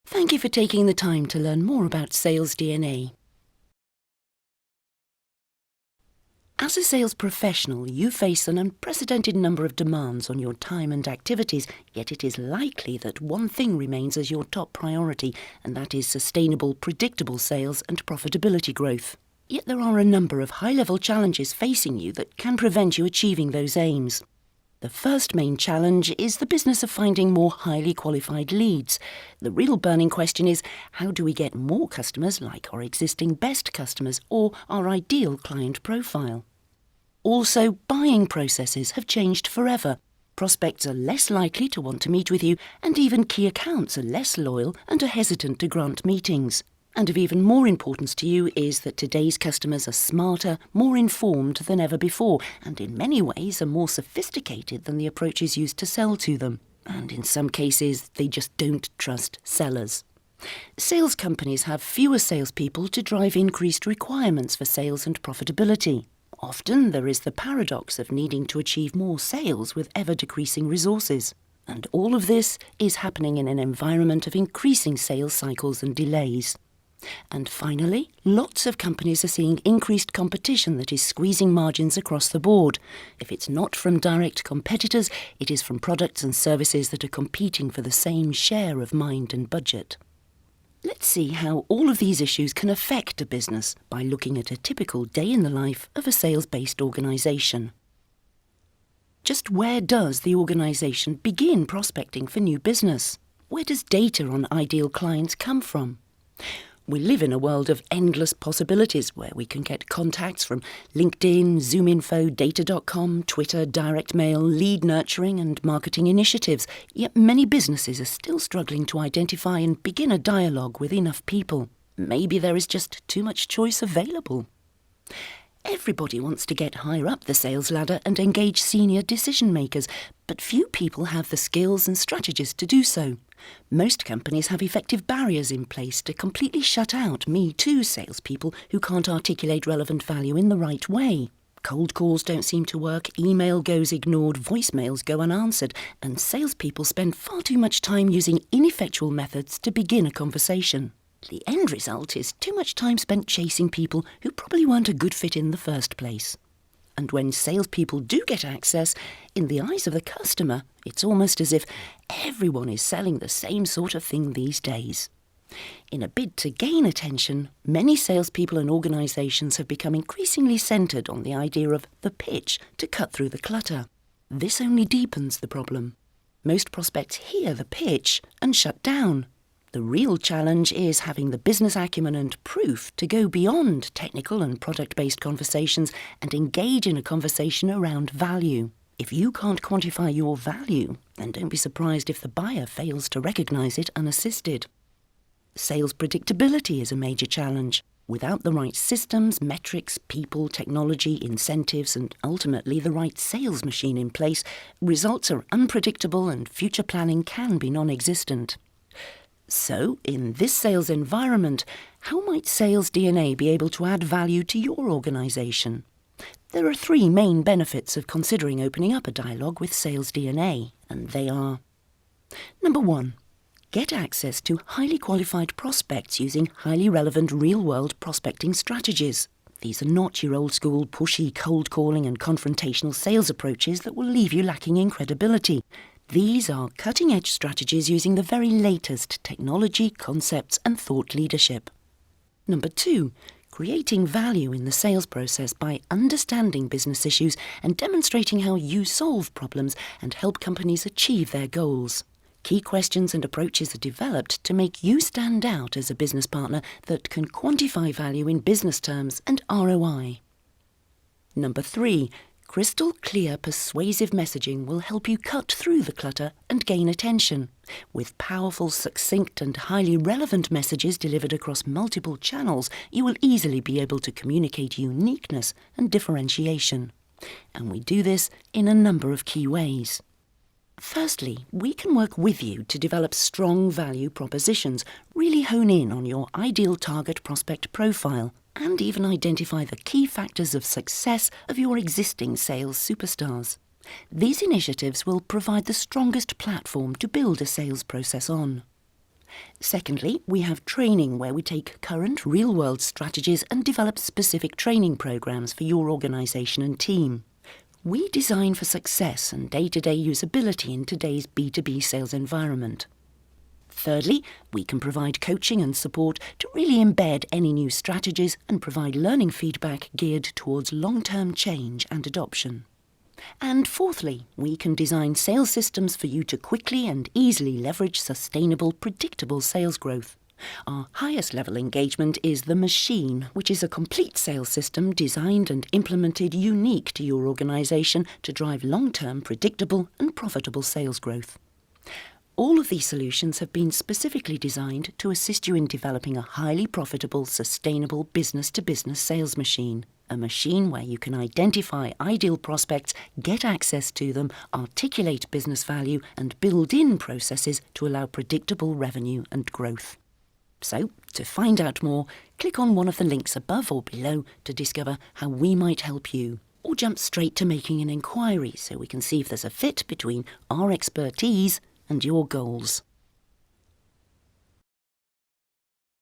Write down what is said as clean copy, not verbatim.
Thank you for taking the time to learn more about sales DNA. As a sales professional, you face an unprecedented number of demands on your time and activities, yet it is likely that one thing remains as your top priority, and that is sustainable, predictable sales and profitability growth. Yet there are a number of high-level challenges facing you that can prevent you achieving those aims. The first main challenge is the business of finding more highly qualified leads. The real burning question is, how do we get more customers like our existing best customers or our ideal client profile? Also, buying processes have changed forever. Prospects are less likely to want to meet with you, and even key accounts are less loyal and are hesitant to grant meetings. And of even more importance to you is that today's customers are smarter, more informed than ever before, and in many ways are more sophisticated than the approaches used to sell to them. And in some cases, they just don't trust sellers. Sales companies have fewer salespeople to drive increased requirements for sales and profitability. Often there is the paradox of needing to achieve more sales with ever-decreasing resources. And all of this is happening in an environment of increasing sales cycles and delays. And finally, lots of companies are seeing increased competition that is squeezing margins across the board. If it's not from direct competitors, it is from products and services that are competing for the same share of mind and budget. Let's see how all of these issues can affect a business by looking at a typical day in the life of a sales-based organisation. Just where does the organisation begin prospecting for new business? Where does data on ideal clients come from? We live in a world of endless possibilities where we can get contacts from LinkedIn, ZoomInfo, Data.com, Twitter, direct mail, lead nurturing and marketing initiatives. Yet many businesses are still struggling to identify and begin a dialogue with enough people. Maybe there is just too much choice available. Everybody wants to get higher up the sales ladder and engage senior decision makers, but few people have the skills and strategies to do so. Most companies have effective barriers in place to completely shut out Me Too salespeople who can't articulate relevant value in the right way. Cold calls don't seem to work, email goes ignored, voicemails go unanswered, and salespeople spend far too much time using ineffectual methods to begin a conversation. The end result is too much time spent chasing people who probably weren't a good fit in the first place. And when salespeople do get access, in the eyes of the customer, it's almost as if everyone is selling the same sort of thing these days. In a bid to gain attention, many salespeople and organisations have become increasingly centred on the idea of the pitch to cut through the clutter. This only deepens the problem. Most prospects hear the pitch and shut down. The real challenge is having the business acumen and proof to go beyond technical and product-based conversations and engage in a conversation around value. If you can't quantify your value, then don't be surprised if the buyer fails to recognise it unassisted. Sales predictability is a major challenge. Without the right systems, metrics, people, technology, incentives, and ultimately the right sales machine in place, results are unpredictable and future planning can be non-existent. So, in this sales environment, how might sales DNA be able to add value to your organisation? There are three main benefits of considering opening up a dialogue with sales DNA, and they are: Number 1. Get access to highly qualified prospects using highly relevant real-world prospecting strategies. These are not your old-school, pushy, cold calling and confrontational sales approaches that will leave you lacking in credibility. These are cutting-edge strategies using the very latest technology, concepts and thought leadership. Number 2. Creating value in the sales process by understanding business issues and demonstrating how you solve problems and help companies achieve their goals. Key questions and approaches are developed to make you stand out as a business partner that can quantify value in business terms and ROI. Number 3. Crystal clear, persuasive messaging will help you cut through the clutter and gain attention. With powerful, succinct and highly relevant messages delivered across multiple channels, you will easily be able to communicate uniqueness and differentiation. And we do this in a number of key ways. Firstly, we can work with you to develop strong value propositions, really hone in on your ideal target prospect profile, and even identify the key factors of success of your existing sales superstars. These initiatives will provide the strongest platform to build a sales process on. Secondly, we have training, where we take current real-world strategies and develop specific training programs for your organisation and team. We design for success and day-to-day usability in today's B2B sales environment. Thirdly, we can provide coaching and support to really embed any new strategies and provide learning feedback geared towards long-term change and adoption. And fourthly, we can design sales systems for you to quickly and easily leverage sustainable, predictable sales growth. Our highest level engagement is the Machine, which is a complete sales system designed and implemented unique to your organisation to drive long-term, predictable and profitable sales growth. All of these solutions have been specifically designed to assist you in developing a highly profitable, sustainable business-to-business sales machine. A machine where you can identify ideal prospects, get access to them, articulate business value and build in processes to allow predictable revenue and growth. So, to find out more, click on one of the links above or below to discover how we might help you. Or jump straight to making an inquiry so we can see if there's a fit between our expertise and your goals.